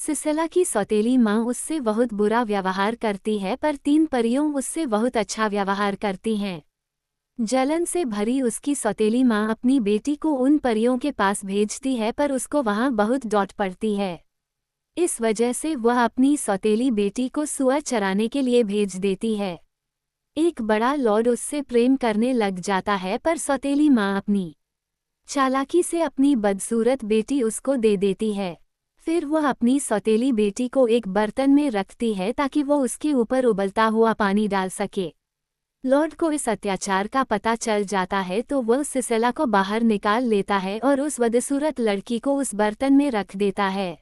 सिसिला की सौतेली माँ उससे बहुत बुरा व्यवहार करती है, पर 3 परियों उससे बहुत अच्छा व्यवहार करती हैं। जलन से भरी उसकी सौतेली माँ अपनी बेटी को उन परियों के पास भेजती है, पर उसको वहाँ बहुत डांट पड़ती है। इस वजह से वह अपनी सौतेली बेटी को सुअर चराने के लिए भेज देती है। एक बड़ा लॉर्ड उससे प्रेम करने लग जाता है, पर सौतेली माँ अपनी चालाकी से अपनी बदसूरत बेटी उसको दे देती है। फिर वह अपनी सौतेली बेटी को एक बर्तन में रखती है ताकि वो उसके ऊपर उबलता हुआ पानी डाल सके। लॉर्ड को इस अत्याचार का पता चल जाता है तो वह सिसिला को बाहर निकाल लेता है और उस बदसूरत लड़की को उस बर्तन में रख देता है।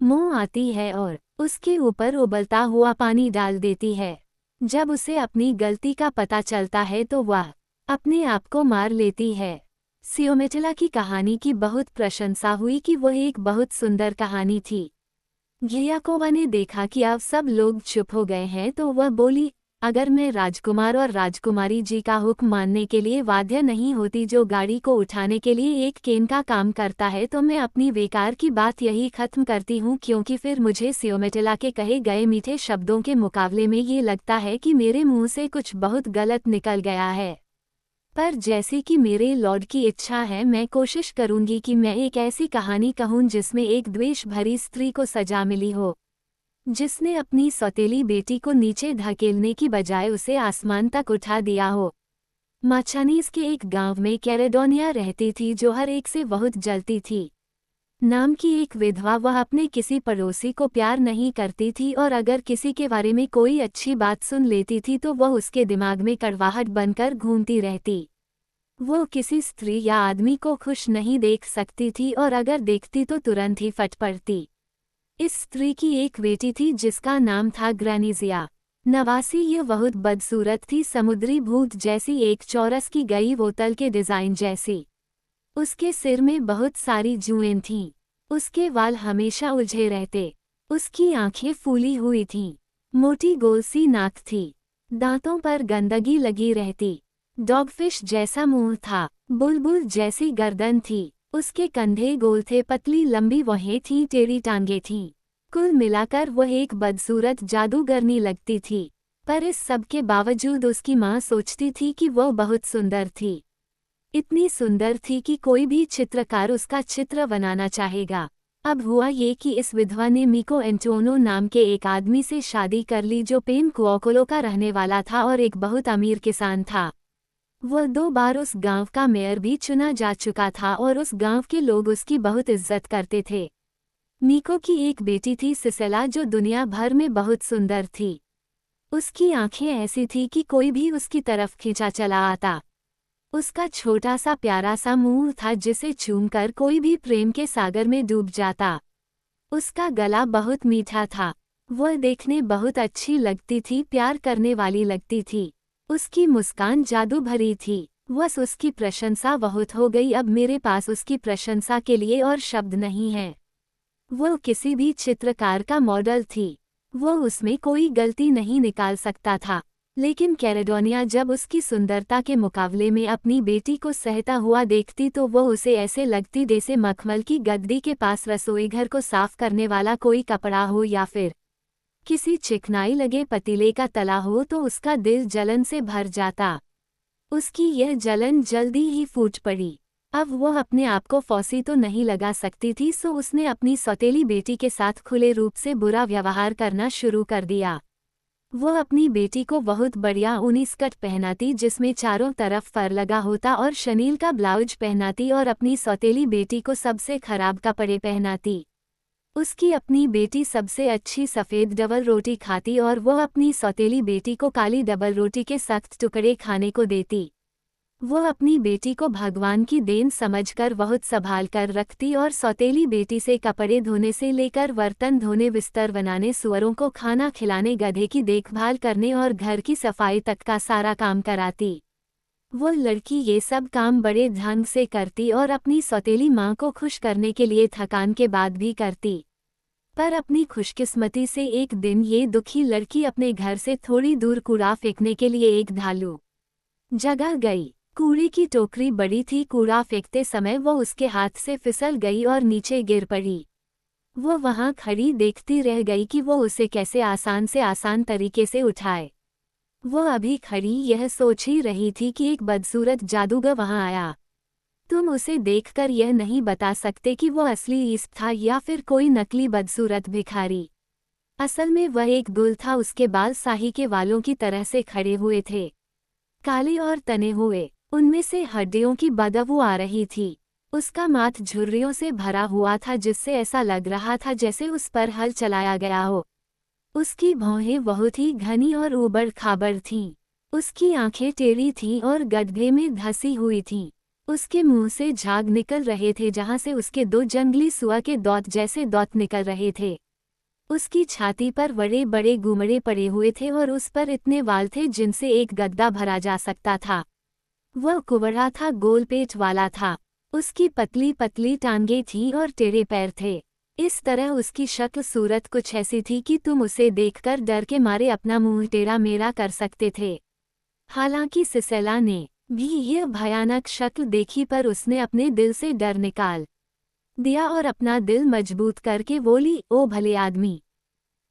मोह आती है और उसके ऊपर उबलता हुआ पानी डाल देती है। जब उसे अपनी गलती का पता चलता है तो वह अपने आप को मार लेती है। सियोमेटिला की कहानी की बहुत प्रशंसा हुई कि वह एक बहुत सुंदर कहानी थी। घियाकोवा ने देखा कि अब सब लोग चुप हो गए हैं तो वह बोली, अगर मैं राजकुमार और राजकुमारी जी का हुक्म मानने के लिए बाध्य नहीं होती जो गाड़ी को उठाने के लिए एक केन का काम करता है, तो मैं अपनी बेकार की बात यही खत्म करती हूँ, क्योंकि फिर मुझे सियोमेटिला के कहे गए मीठे शब्दों के मुकाबले में ये लगता है कि मेरे मुंह से कुछ बहुत गलत निकल गया है। पर जैसी कि मेरे लॉर्ड की इच्छा है, मैं कोशिश करूंगी कि मैं एक ऐसी कहानी कहूँ जिसमें एक द्वेष भरी स्त्री को सजा मिली हो, जिसने अपनी सौतेली बेटी को नीचे धकेलने की बजाय उसे आसमान तक उठा दिया हो। माचानीज के एक गांव में कैरेडोनिया रहती थी जो हर एक से बहुत जलती थी। नाम की एक विधवा, वह अपने किसी पड़ोसी को प्यार नहीं करती थी और अगर किसी के बारे में कोई अच्छी बात सुन लेती थी तो वह उसके दिमाग में कड़वाहट बनकर घूमती रहती। वो किसी स्त्री या आदमी को खुश नहीं देख सकती थी और अगर देखती तो तुरंत ही फट पड़ती। इस स्त्री की एक बेटी थी जिसका नाम था ग्रेनिजिया। नवासी यह बहुत बदसूरत थी, समुद्री भूत जैसी, एक चौरस की गई बोतल के डिजाइन जैसी। उसके सिर में बहुत सारी जुएं थीं। उसके वाल हमेशा उलझे रहते। उसकी आंखें फूली हुई थीं। मोटी गोल सी नाक थी। दांतों पर गंदगी लगी रहती। डॉगफिश जैसा मुंह था। बुलबुल जैसी गर्दन थी। उसके कंधे गोल थे, पतली लंबी वहें थीं, टेढ़ी टांगें थीं। कुल मिलाकर वह एक बदसूरत जादूगरनी लगती थी। पर इस सब के बावजूद उसकी माँ सोचती थी कि वह बहुत सुंदर थी। इतनी सुंदर थी कि कोई भी चित्रकार उसका चित्र बनाना चाहेगा। अब हुआ ये कि इस विधवा ने मिको एंटोनो नाम के एक आदमी से शादी कर ली जो पेमकुओकोलो का रहने वाला था और एक बहुत अमीर किसान था। वह 2 बार उस गांव का मेयर भी चुना जा चुका था और उस गांव के लोग उसकी बहुत इज्जत करते थे। मिको की एक बेटी थी सिसिला, जो दुनिया भर में बहुत सुंदर थी। उसकी आंखें ऐसी थी कि कोई भी उसकी तरफ खींचा चला आता। उसका छोटा सा प्यारा सा मुंह था जिसे चूमकर कोई भी प्रेम के सागर में डूब जाता। उसका गला बहुत मीठा था। वह देखने बहुत अच्छी लगती थी, प्यार करने वाली लगती थी। उसकी मुस्कान जादू भरी थी। बस उसकी प्रशंसा बहुत हो गई। अब मेरे पास उसकी प्रशंसा के लिए और शब्द नहीं हैं। वह किसी भी चित्रकार का मॉडल थी। वह उसमें कोई गलती नहीं निकाल सकता था। लेकिन कैरेडोनिया जब उसकी सुंदरता के मुकाबले में अपनी बेटी को सहता हुआ देखती तो वह उसे ऐसे लगती जैसे मखमल की गद्दी के पास रसोई घर को साफ करने वाला कोई कपड़ा हो या फिर किसी चिकनाई लगे पतीले का तला हो, तो उसका दिल जलन से भर जाता। उसकी यह जलन जल्दी ही फूट पड़ी। अब वह अपने आप को फांसी तो नहीं लगा सकती थी, सो उसने अपनी सौतेली बेटी के साथ खुले रूप से बुरा व्यवहार करना शुरू कर दिया। वह अपनी बेटी को बहुत बढ़िया ऊनी स्कर्ट पहनाती जिसमें चारों तरफ फर लगा होता और शनील का ब्लाउज पहनाती और अपनी सौतेली बेटी को सबसे खराब कपड़े पहनाती। उसकी अपनी बेटी सबसे अच्छी सफ़ेद डबल रोटी खाती और वह अपनी सौतेली बेटी को काली डबल रोटी के सख्त टुकड़े खाने को देती। वह अपनी बेटी को भगवान की देन समझकर बहुत संभाल कर रखती और सौतेली बेटी से कपड़े धोने से लेकर बर्तन धोने, बिस्तर बनाने, सुअरों को खाना खिलाने, गधे की देखभाल करने और घर की सफाई तक का सारा काम कराती। वह लड़की ये सब काम बड़े ढंग से करती और अपनी सौतेली माँ को खुश करने के लिए थकान के बाद भी करती। पर अपनी खुशकिस्मती से एक दिन ये दुखी लड़की अपने घर से थोड़ी दूर कूड़ा फेंकने के लिए एक ढालू जगह गई। कूड़े की टोकरी बड़ी थी। कूड़ा फेंकते समय वो उसके हाथ से फिसल गई और नीचे गिर पड़ी। वो वहां खड़ी देखती रह गई कि वो उसे कैसे आसान से आसान तरीके से उठाए। वो अभी खड़ी यह सोच ही रही थी कि एक बदसूरत जादूगर वहां आया। तुम उसे देखकर यह नहीं बता सकते कि वो असली ईस्प था या फिर कोई नकली बदसूरत भिखारी। असल में वह एक गुल था। उसके बाल शाही के वालों की तरह से खड़े हुए थे, काले और तने हुए। उनमें से हड्डियों की बदबू आ रही थी। उसका माथ झुर्रियों से भरा हुआ था जिससे ऐसा लग रहा था जैसे उस पर हल चलाया गया हो। उसकी भौहें बहुत ही घनी और ऊबड़ खाबड़ थीं। उसकी आंखें टेढ़ी थीं और गड्ढे में धंसी हुई थीं। उसके मुंह से झाग निकल रहे थे जहां से उसके दो जंगली सुअर के दांत जैसे दांत निकल रहे थे। उसकी छाती पर बड़े बड़े गुमड़े पड़े हुए थे और उस पर इतने वाल थे जिनसे एक गद्दा भरा जा सकता था। वह कुबड़ा था, गोल पेट वाला था। उसकी पतली पतली टांगें थीं और टेढ़े पैर थे। इस तरह उसकी शक्ल सूरत कुछ ऐसी थी कि तुम उसे देखकर डर के मारे अपना मुंह टेढ़ा मेढ़ा कर सकते थे। हालांकि सिसेला ने भी यह भयानक शक्ल देखी पर उसने अपने दिल से डर निकाल दिया और अपना दिल मजबूत करके बोली, ओ भले आदमी,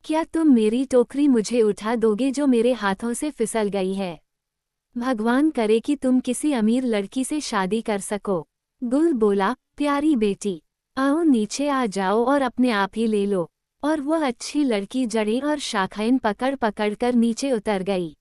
क्या तुम मेरी टोकरी मुझे उठा दोगे जो मेरे हाथों से फिसल गई है? भगवान करे कि तुम किसी अमीर लड़की से शादी कर सको। गुल बोला, प्यारी बेटी, आओ नीचे आ जाओ और अपने आप ही ले लो। और वह अच्छी लड़की जड़ें और शाखाएं पकड़ पकड़ कर नीचे उतर गई।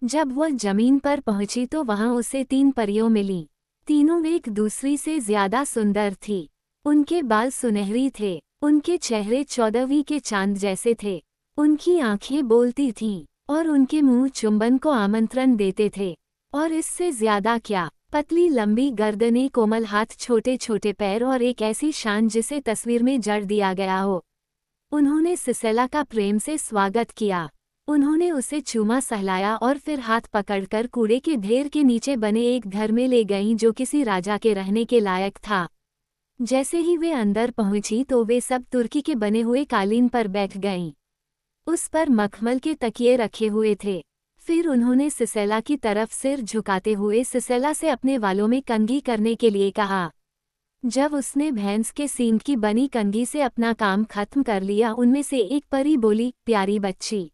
जब वह जमीन पर पहुंची तो वहां उसे 3 परियों मिली। तीनों एक दूसरी से ज्यादा सुंदर थी। उनके बाल सुनहरी थे, उनके चेहरे 14वीं के चांद जैसे थे, उनकी आंखें बोलती थीं और उनके मुंह चुंबन को आमंत्रण देते थे। और इससे ज्यादा क्या, पतली लंबी गर्दनें, कोमल हाथ, छोटे छोटे पैर और एक ऐसी शान जिसे तस्वीर में जड़ दिया गया हो। उन्होंने सिसेला का प्रेम से स्वागत किया। उन्होंने उसे चूमा, सहलाया और फिर हाथ पकड़कर कूड़े के ढेर के नीचे बने एक घर में ले गईं जो किसी राजा के रहने के लायक था। जैसे ही वे अंदर पहुंची तो वे सब तुर्की के बने हुए कालीन पर बैठ गईं। उस पर मखमल के तकिए रखे हुए थे। फिर उन्होंने सिसेला की तरफ सिर झुकाते हुए सिसेला से अपने वालों में कंघी करने के लिए कहा। जब उसने भैंस के सींग की बनी कंघी से अपना काम खत्म कर लिया, उनमें से एक परी बोली, प्यारी बच्ची,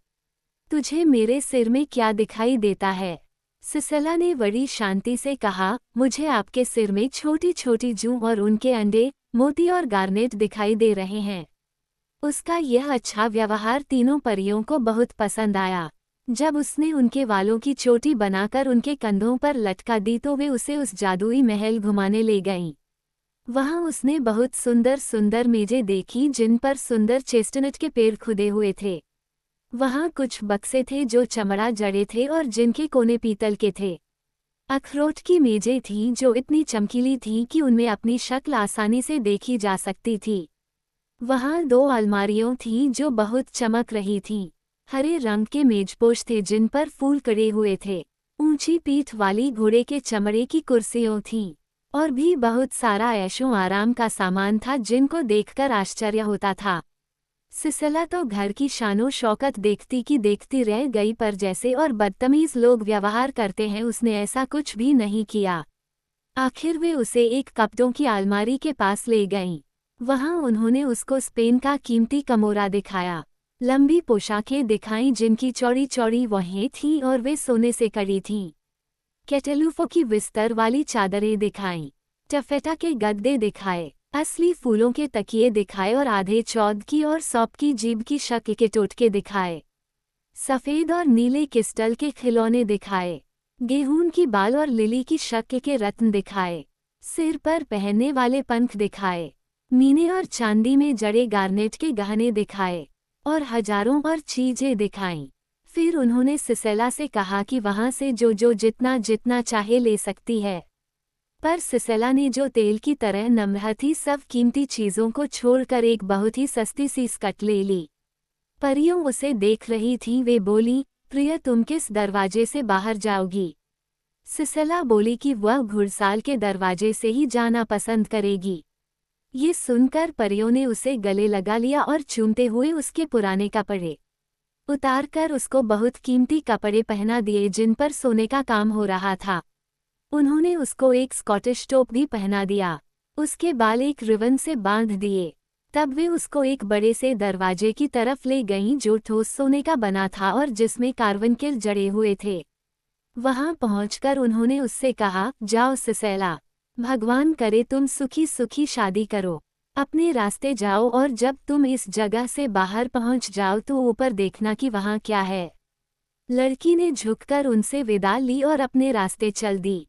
तुझे मेरे सिर में क्या दिखाई देता है? सिसेला ने बड़ी शांति से कहा, मुझे आपके सिर में छोटी छोटी जूं और उनके अंडे, मोती और गार्नेट दिखाई दे रहे हैं। उसका यह अच्छा व्यवहार तीनों परियों को बहुत पसंद आया। जब उसने उनके वालों की चोटी बनाकर उनके कंधों पर लटका दी तो वे उसे उस जादुई महल घुमाने ले गईं। वहां उसने बहुत सुंदर सुंदर मेजें देखी जिन पर सुंदर चेस्टनट के पेड़ खुदे हुए थे। वहां कुछ बक्से थे जो चमड़ा जड़े थे और जिनके कोने पीतल के थे। अखरोट की मेजें थीं जो इतनी चमकीली थीं कि उनमें अपनी शक्ल आसानी से देखी जा सकती थी। वहां 2 अलमारियों थीं जो बहुत चमक रही थीं। हरे रंग के मेजपोश थे जिन पर फूल कड़े हुए थे। ऊंची पीठ वाली घोड़े के चमड़े की कुर्सियों थीं और भी बहुत सारा ऐशो आराम का सामान था जिनको देखकर आश्चर्य होता था। सिसेला तो घर की शानो शौकत देखती की देखती रह गई, पर जैसे और बदतमीज लोग व्यवहार करते हैं उसने ऐसा कुछ भी नहीं किया। आखिर वे उसे एक कपड़ों की अलमारी के पास ले गईं। वहां उन्होंने उसको स्पेन का कीमती कमोरा दिखाया, लंबी पोशाकें दिखाईं जिनकी चौड़ी चौड़ी वहें थीं और वे सोने से कड़ी थीं। कैटेलुफो की बिस्तर वाली चादरें दिखाईं, टफेटा के गद्दे दिखाए, असली फूलों के तकिए दिखाए और आधे चौद की और सौंप की जीभ की शक्ल के टोटके दिखाए। सफ़ेद और नीले क्रिस्टल के खिलौने दिखाए, गेहूं की बाल और लिली की शक्ल के रत्न दिखाए, सिर पर पहनने वाले पंख दिखाए, मीने और चांदी में जड़े गार्नेट के गहने दिखाए और हजारों और चीजें दिखाईं। फिर उन्होंने सिसेला से कहा कि वहां से जो जितना जितना चाहे ले सकती है। पर सिसेला ने जो तेल की तरह नम्र थी सब कीमती चीजों को छोड़कर एक बहुत ही सस्ती सी स्कर्ट ले ली। परियों उसे देख रही थीं। वे बोली, प्रिय, तुम किस दरवाजे से बाहर जाओगी? सिसेला बोली कि वह घुड़साल के दरवाजे से ही जाना पसंद करेगी। ये सुनकर परियों ने उसे गले लगा लिया और चूमते हुए उसके पुराने कपड़े उतारकर उसको बहुत कीमती कपड़े पहना दिए जिन पर सोने का काम हो रहा था। उन्होंने उसको एक स्कॉटिश टोप भी पहना दिया। उसके बाल एक रिबन से बांध दिए। तब वे उसको एक बड़े से दरवाजे की तरफ ले गईं जो ठोस सोने का बना था और जिसमें कार्बनकिल जड़े हुए थे। वहां पहुंचकर उन्होंने उससे कहा, जाओ सिसेला, भगवान करे तुम सुखी सुखी शादी करो। अपने रास्ते जाओ और जब तुम इस जगह से बाहर पहुंच जाओ तो ऊपर देखना कि वहां क्या है। लड़की ने झुककर उनसे विदा ली और अपने रास्ते चल दी।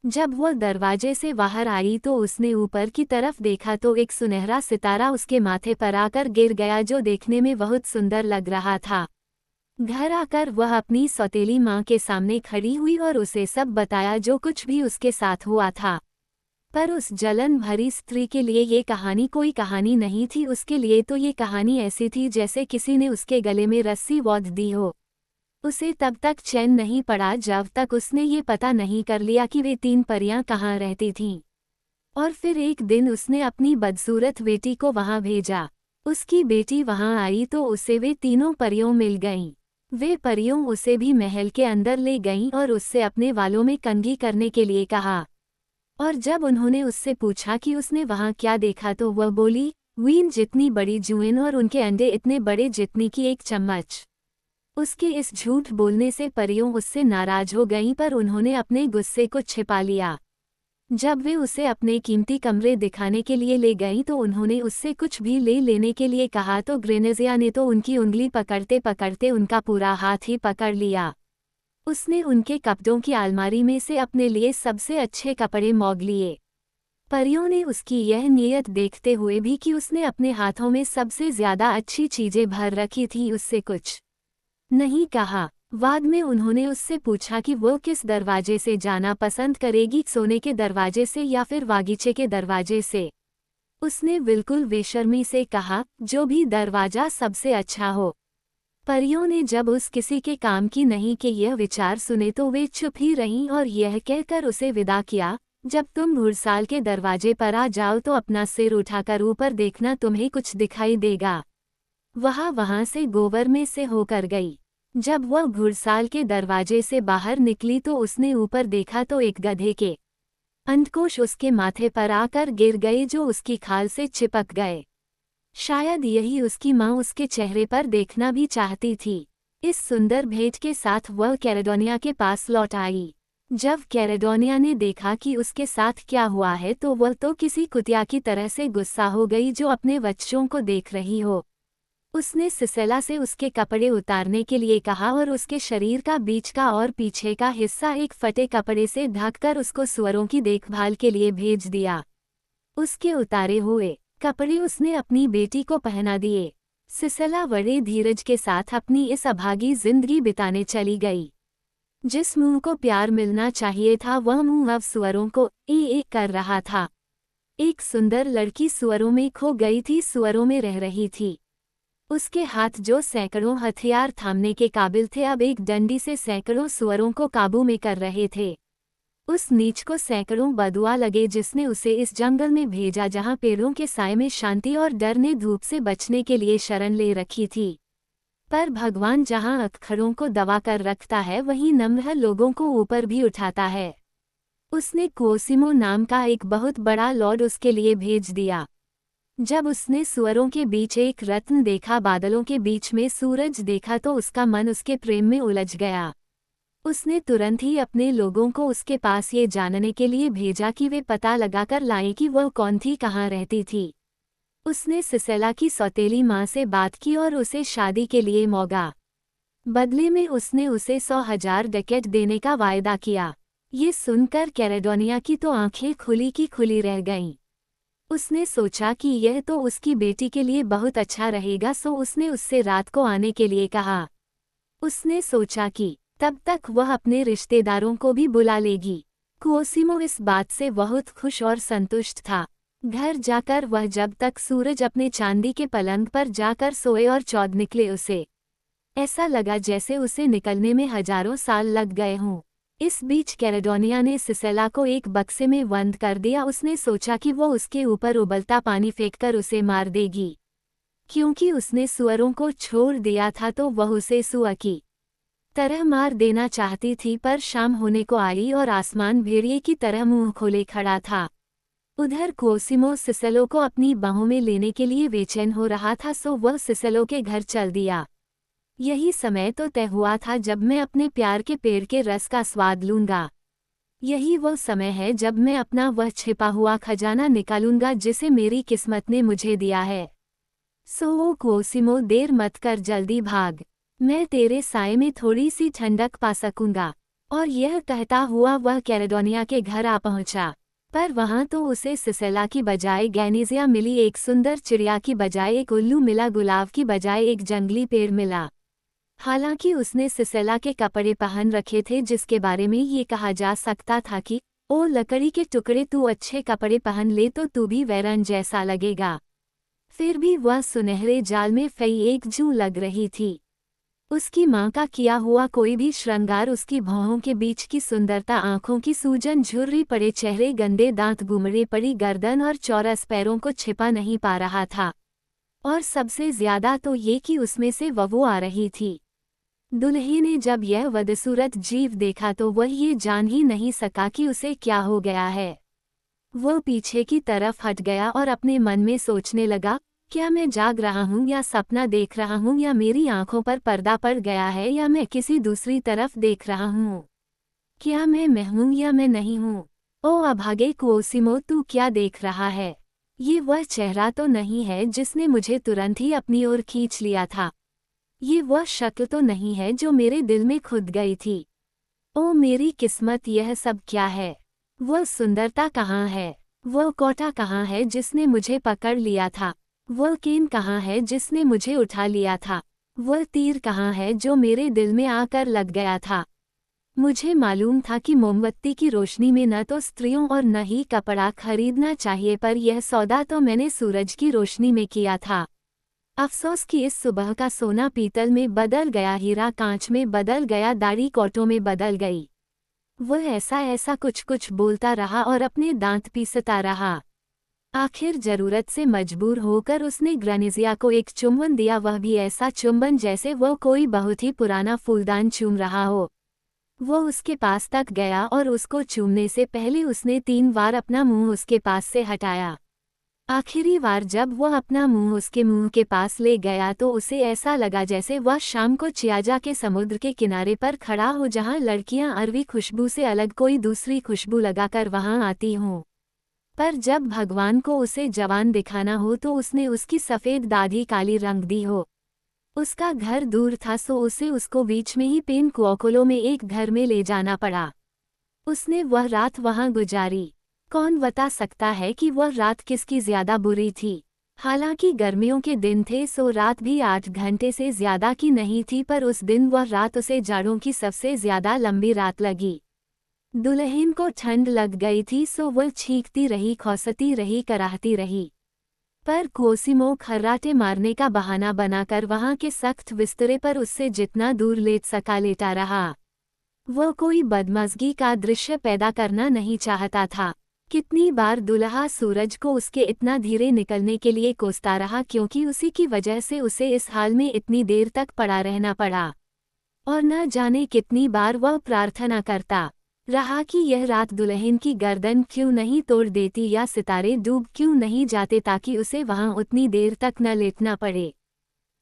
जब वह दरवाजे से बाहर आई तो उसने ऊपर की तरफ देखा तो एक सुनहरा सितारा उसके माथे पर आकर गिर गया जो देखने में बहुत सुंदर लग रहा था। घर आकर वह अपनी सौतेली माँ के सामने खड़ी हुई और उसे सब बताया जो कुछ भी उसके साथ हुआ था। पर उस जलन भरी स्त्री के लिए ये कहानी कोई कहानी नहीं थी। उसके लिए तो ये कहानी ऐसी थी जैसे किसी ने उसके गले में रस्सी बांध दी हो। उसे तब तक चैन नहीं पड़ा जब तक उसने ये पता नहीं कर लिया कि वे 3 परियां कहाँ रहती थीं। और फिर एक दिन उसने अपनी बदसूरत बेटी को वहां भेजा। उसकी बेटी वहां आई तो उसे वे तीनों परियों मिल गईं। वे परियों उसे भी महल के अंदर ले गईं और उससे अपने वालों में कंघी करने के लिए कहा। और जब उन्होंने उससे पूछा कि उसने वहां क्या देखा तो वह बोली, वीन जितनी बड़ी जुएन और उनके अंडे इतने बड़े जितनी की एक चम्मच। उसके इस झूठ बोलने से परियों उससे नाराज हो गईं पर उन्होंने अपने गुस्से को छिपा लिया। जब वे उसे अपने कीमती कमरे दिखाने के लिए ले गईं तो उन्होंने उससे कुछ भी ले लेने के लिए कहा तो ग्रेनेजिया ने तो उनकी उंगली पकड़ते पकड़ते उनका पूरा हाथ ही पकड़ लिया। उसने उनके कपड़ों की अलमारी में से अपने लिए सबसे अच्छे कपड़े मोग लिए। परियों ने उसकी यह नीयत देखते हुए भी कि उसने अपने हाथों में सबसे ज्यादा अच्छी चीजें भर रखी थी उससे कुछ नहीं कहा। बाद में उन्होंने उससे पूछा कि वो किस दरवाजे से जाना पसंद करेगी, सोने के दरवाजे से या फिर बागीचे के दरवाजे से। उसने बिल्कुल बेशर्मी से कहा, जो भी दरवाजा सबसे अच्छा हो। परियों ने जब उस किसी के काम की नहीं के यह विचार सुने तो वे चुप ही रहीं और यह कहकर उसे विदा किया, जब तुम घुड़साल के दरवाजे पर आ जाओ तो अपना सिर उठाकर ऊपर देखना, तुम्हें कुछ दिखाई देगा। वहां से गोबर में से होकर गई। जब वह घुड़साल के दरवाजे से बाहर निकली तो उसने ऊपर देखा तो एक गधे के अंडकोश उसके माथे पर आकर गिर गए जो उसकी खाल से चिपक गए। शायद यही उसकी माँ उसके चेहरे पर देखना भी चाहती थी। इस सुंदर भेंट के साथ वह कैलेडोनिया के पास लौट आई। जब कैलेडोनिया ने देखा कि उसके साथ क्या हुआ है तो वह तो किसी कुतिया की तरह से गुस्सा हो गई जो अपने बच्चों को देख रही हो। उसने सिसेला से उसके कपड़े उतारने के लिए कहा और उसके शरीर का बीच का और पीछे का हिस्सा एक फटे कपड़े से ढककर उसको सुअरों की देखभाल के लिए भेज दिया। उसके उतारे हुए कपड़े उसने अपनी बेटी को पहना दिए। सिसेला बड़े धीरज के साथ अपनी इस अभागी जिंदगी बिताने चली गई। जिस मुंह को प्यार मिलना चाहिए था वह मुंह अब सुअरों को एक कर रहा था। एक सुंदर लड़की सुअरों में खो गई थी, सुअरों में रह रही थी। उसके हाथ जो सैकड़ों हथियार थामने के काबिल थे अब एक डंडी से सैकड़ों सुअरों को काबू में कर रहे थे। उस नीच को सैकड़ों बदुआ लगे जिसने उसे इस जंगल में भेजा जहां पेड़ों के साए में शांति और डर ने धूप से बचने के लिए शरण ले रखी थी। पर भगवान जहां अखरों को दबा कर रखता है वहीं नम्र लोगों को ऊपर भी उठाता है। उसने कोसिमो नाम का एक बहुत बड़ा लॉर्ड उसके लिए भेज दिया। जब उसने सुअरों के बीच एक रत्न देखा, बादलों के बीच में सूरज देखा तो उसका मन उसके प्रेम में उलझ गया। उसने तुरंत ही अपने लोगों को उसके पास ये जानने के लिए भेजा कि वे पता लगाकर लाएं कि वह कौन थी, कहाँ रहती थी। उसने सिसेला की सौतेली माँ से बात की और उसे शादी के लिए मौगा। बदले में उसने उसे 100,000 डकेट देने का वायदा किया। ये सुनकर कैलेडोनिया की तो आंखें खुली की खुली रह गईं। उसने सोचा कि यह तो उसकी बेटी के लिए बहुत अच्छा रहेगा, सो उसने उससे रात को आने के लिए कहा। उसने सोचा कि तब तक वह अपने रिश्तेदारों को भी बुला लेगी। कोसिमो इस बात से बहुत खुश और संतुष्ट था। घर जाकर वह जब तक सूरज अपने चांदी के पलंग पर जाकर सोए और चौध निकले उसे ऐसा लगा जैसे उसे निकलने में हजारों साल लग गए हों। इस बीच कैलेडोनिया ने सिसेला को एक बक्से में बंद कर दिया। उसने सोचा कि वो उसके ऊपर उबलता पानी फेंककर उसे मार देगी। क्योंकि उसने सुअरों को छोड़ दिया था तो वह उसे सुअ की तरह मार देना चाहती थी, पर शाम होने को आई और आसमान भेड़िए की तरह मुंह खोले खड़ा था। उधर कोसिमो सिसेलो को अपनी बाहों में लेने के लिए बेचैन हो रहा था, सो वह सिसेलो के घर चल दिया। यही समय तो तय हुआ था जब मैं अपने प्यार के पेड़ के रस का स्वाद लूंगा। यही वो समय है जब मैं अपना वह छिपा हुआ खजाना निकालूंगा जिसे मेरी किस्मत ने मुझे दिया है। सो कोसिमो, देर मत कर, जल्दी भाग। मैं तेरे साए में थोड़ी सी ठंडक पा सकूंगा। और यह कहता हुआ वह कैलेडोनिया के घर आ पहुंचा। पर वहां तो उसे सिसेला की बजाय गैनीजिया मिली, एक सुंदर चिड़िया की बजाय एक उल्लू मिला, गुलाब की बजाय एक जंगली पेड़ मिला। हालांकि उसने सिसेला के कपड़े पहन रखे थे, जिसके बारे में ये कहा जा सकता था कि ओ लकड़ी के टुकड़े, तू अच्छे कपड़े पहन ले तो तू भी वैरन जैसा लगेगा। फिर भी वह सुनहरे जाल में फई एक जू लग रही थी। उसकी माँ का किया हुआ कोई भी श्रृंगार, उसकी भौहों के बीच की सुंदरता, आंखों की सूजन, झुर्री पड़े चेहरे, गंदे दांत, गुमड़े पड़ी गर्दन और चौरस पैरों को छिपा नहीं पा रहा था। और सबसे ज्यादा तो ये कि उसमें से वो आ रही थी। दुल्हे ने जब यह बदसूरत जीव देखा तो वह ये जान ही नहीं सका कि उसे क्या हो गया है। वह पीछे की तरफ हट गया और अपने मन में सोचने लगा, क्या मैं जाग रहा हूँ या सपना देख रहा हूँ, या मेरी आंखों पर पर्दा पड़ गया है, या मैं किसी दूसरी तरफ देख रहा हूँ। क्या मैं हूँ या मैं नहीं हूँ? ओ अभागे कोसिमो, तू क्या देख रहा है? ये वह चेहरा तो नहीं है जिसने मुझे तुरंत ही अपनी ओर खींच लिया था। ये वह शक्ल तो नहीं है जो मेरे दिल में खुद गई थी। ओ मेरी किस्मत, यह सब क्या है? वह सुंदरता कहाँ है? वह कोटा कहाँ है जिसने मुझे पकड़ लिया था? वह केन कहाँ है जिसने मुझे उठा लिया था? वह तीर कहाँ है जो मेरे दिल में आकर लग गया था? मुझे मालूम था कि मोमबत्ती की रोशनी में न तो स्त्रियों और न ही कपड़ा खरीदना चाहिए, पर यह सौदा तो मैंने सूरज की रोशनी में किया था। अफसोस कि इस सुबह का सोना पीतल में बदल गया, हीरा कांच में बदल गया, दाढ़ी कोटों में बदल गई। वह ऐसा ऐसा कुछ कुछ बोलता रहा और अपने दांत पीसता रहा। आखिर जरूरत से मजबूर होकर उसने ग्रनेजिया को एक चुंबन दिया, वह भी ऐसा चुंबन जैसे वह कोई बहुत ही पुराना फूलदान चूम रहा हो। वो उसके पास तक गया और उसको चूमने से पहले उसने 3 बार अपना मुंह उसके पास से हटाया। आखिरी बार जब वह अपना मुंह उसके मुंह के पास ले गया तो उसे ऐसा लगा जैसे वह शाम को चियाजा के समुद्र के किनारे पर खड़ा हो, जहां लड़कियां अरवी खुशबू से अलग कोई दूसरी खुशबू लगाकर वहां आती हों। पर जब भगवान को उसे जवान दिखाना हो तो उसने उसकी सफ़ेद दाढ़ी काली रंग दी हो। उसका घर दूर था, सो उसे उसको बीच में ही पेन कुओकोलो में एक घर में ले जाना पड़ा। उसने वह रात वहां गुजारी। कौन बता सकता है कि वह रात किसकी ज्यादा बुरी थी? हालांकि गर्मियों के दिन थे, सो रात भी 8 घंटे से ज्यादा की नहीं थी, पर उस दिन वह रात उसे जाड़ों की सबसे ज्यादा लंबी रात लगी। दुल्हन को ठंड लग गई थी, सो वह छींकती रही, खौसती रही, कराहती रही। पर कोसिमो खर्राटे मारने का बहाना बनाकर वहां के सख्त बिस्तरे पर उससे जितना दूर लेट सका लेटा रहा। वह कोई बदमज़गी का दृश्य पैदा करना नहीं चाहता था। कितनी बार दुल्हा सूरज को उसके इतना धीरे निकलने के लिए कोसता रहा, क्योंकि उसी की वजह से उसे इस हाल में इतनी देर तक पड़ा रहना पड़ा। और न जाने कितनी बार वह प्रार्थना करता रहा कि यह रात दुल्हन की गर्दन क्यों नहीं तोड़ देती, या सितारे डूब क्यों नहीं जाते, ताकि उसे वहां उतनी देर तक न लेटना पड़े।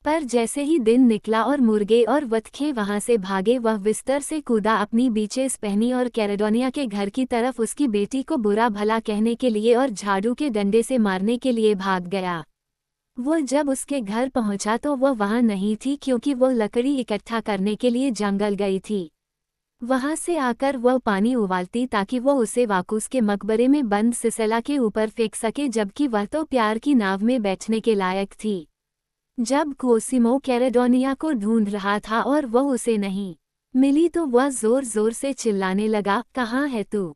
पर जैसे ही दिन निकला और मुर्गे और बतखें वहां से भागे, वह बिस्तर से कूदा, अपनी बीचेस पहनी और कैलेडोनिया के घर की तरफ उसकी बेटी को बुरा भला कहने के लिए और झाड़ू के डंडे से मारने के लिए भाग गया। वह जब उसके घर पहुंचा तो वह वहां नहीं थी, क्योंकि वह लकड़ी इकट्ठा करने के लिए जंगल गई थी। वहां से आकर वह पानी उबालती ताकि वह उसे वाकुस के मकबरे में बंद सिसेला के ऊपर फेंक सके, जबकि वह तो प्यार की नाव में बैठने के लायक थी। जब कोसिमो कैलेडोनिया को ढूंढ रहा था और वह उसे नहीं मिली तो वह जोर जोर से चिल्लाने लगा, कहाँ है तू?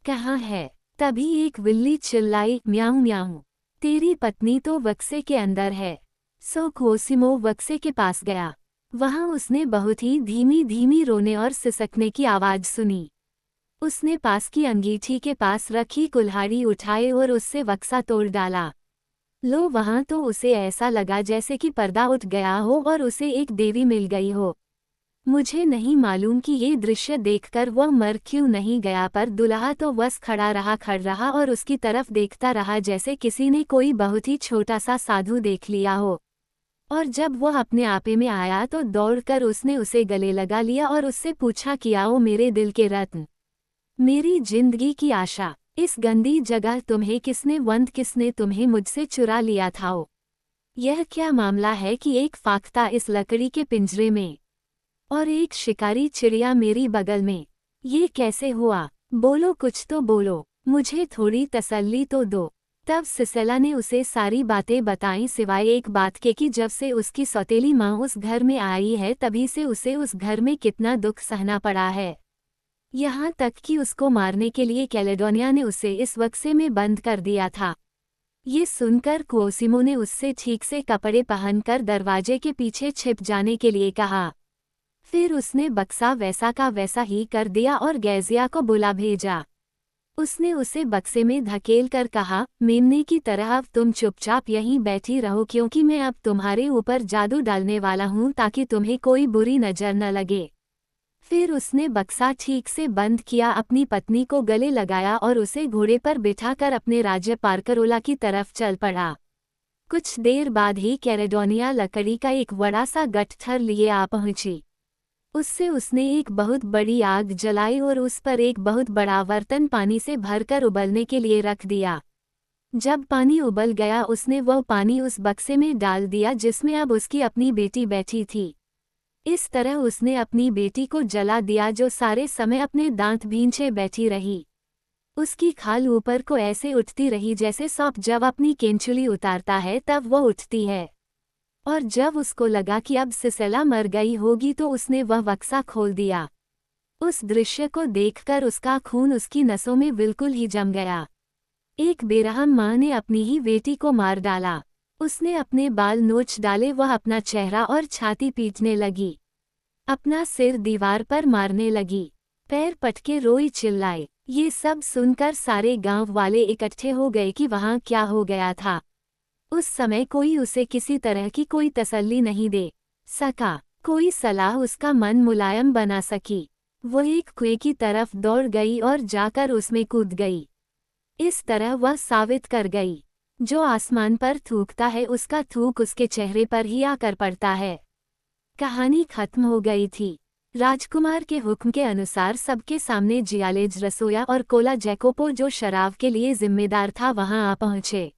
कहाँ है? तभी एक बिल्ली चिल्लाई, म्याऊं म्याऊं, तेरी पत्नी तो बक्से के अंदर है। सो कोसिमो बक्से के पास गया। वहां उसने बहुत ही धीमी धीमी रोने और सिसकने की आवाज सुनी। उसने पास की अंगीठी के पास रखी कुल्हाड़ी उठाए और उससे बक्सा तोड़ डाला। लो, वहां तो उसे ऐसा लगा जैसे कि पर्दा उठ गया हो और उसे एक देवी मिल गई हो। मुझे नहीं मालूम कि ये दृश्य देखकर वह मर क्यों नहीं गया, पर दुल्हा तो बस खड़ा रहा और उसकी तरफ देखता रहा जैसे किसी ने कोई बहुत ही छोटा सा साधु देख लिया हो। और जब वह अपने आपे में आया तो दौड़कर उसने उसे गले लगा लिया और उससे पूछा कि आओ मेरे दिल के रत्न, मेरी जिंदगी की आशा, इस गंदी जगह किसने तुम्हें मुझसे चुरा लिया था? यह क्या मामला है कि एक फाख्ता इस लकड़ी के पिंजरे में और एक शिकारी चिड़िया मेरी बगल में? ये कैसे हुआ? बोलो, कुछ तो बोलो, मुझे थोड़ी तसल्ली तो दो। तब सिसेला ने उसे सारी बातें बताईं, सिवाय एक बात के कि जब से उसकी सौतेली माँ उस घर में आई है तभी से उसे उस घर में कितना दुख सहना पड़ा है। यहाँ तक कि उसको मारने के लिए कैलेडोनिया ने उसे इस बक्से में बंद कर दिया था। ये सुनकर क्वोसिमो ने उससे ठीक से कपड़े पहनकर दरवाजे के पीछे छिप जाने के लिए कहा। फिर उसने बक्सा वैसा का वैसा ही कर दिया और गैजिया को बुला भेजा। उसने उसे बक्से में धकेल कर कहा, मेमने की तरह अब तुम चुपचाप यहीं बैठी रहो, क्योंकि मैं अब तुम्हारे ऊपर जादू डालने वाला हूँ ताकि तुम्हें कोई बुरी नज़र न लगे। फिर उसने बक्सा ठीक से बंद किया, अपनी पत्नी को गले लगाया और उसे घोड़े पर बिठाकर अपने राज्य पार्करोला की तरफ चल पड़ा। कुछ देर बाद ही कैलेडोनिया लकड़ी का एक बड़ा सा गट्ठर लिए आ पहुंची। उससे उसने एक बहुत बड़ी आग जलाई और उस पर एक बहुत बड़ा बर्तन पानी से भरकर उबलने के लिए रख दिया। जब पानी उबल गया उसने वह पानी उस बक्से में डाल दिया जिसमें अब उसकी अपनी बेटी बैठी थी। इस तरह उसने अपनी बेटी को जला दिया, जो सारे समय अपने दांत भींचे बैठी रही। उसकी खाल ऊपर को ऐसे उठती रही जैसे सांप जब अपनी केंचुली उतारता है तब वह उठती है। और जब उसको लगा कि अब सिसेला मर गई होगी तो उसने वह बक्सा खोल दिया। उस दृश्य को देखकर उसका खून उसकी नसों में बिल्कुल ही जम गया। एक बेरहम माँ ने अपनी ही बेटी को मार डाला। उसने अपने बाल नोच डाले, वह अपना चेहरा और छाती पीटने लगी, अपना सिर दीवार पर मारने लगी, पैर पटके रोई चिल्लाए। ये सब सुनकर सारे गांव वाले इकट्ठे हो गए कि वहां क्या हो गया था। उस समय कोई उसे किसी तरह की कोई तसल्ली नहीं दे सका, कोई सलाह उसका मन मुलायम बना सकी। वो एक कुएं की तरफ दौड़ गई और जाकर उसमें कूद गई। इस तरह वह साबित कर गई, जो आसमान पर थूकता है उसका थूक उसके चेहरे पर ही आकर पड़ता है। कहानी खत्म हो गई थी। राजकुमार के हुक्म के अनुसार सबके सामने जियालेज रसोया और कोला जैकोपो, जो शराब के लिए जिम्मेदार था, वहां आ पहुंचे।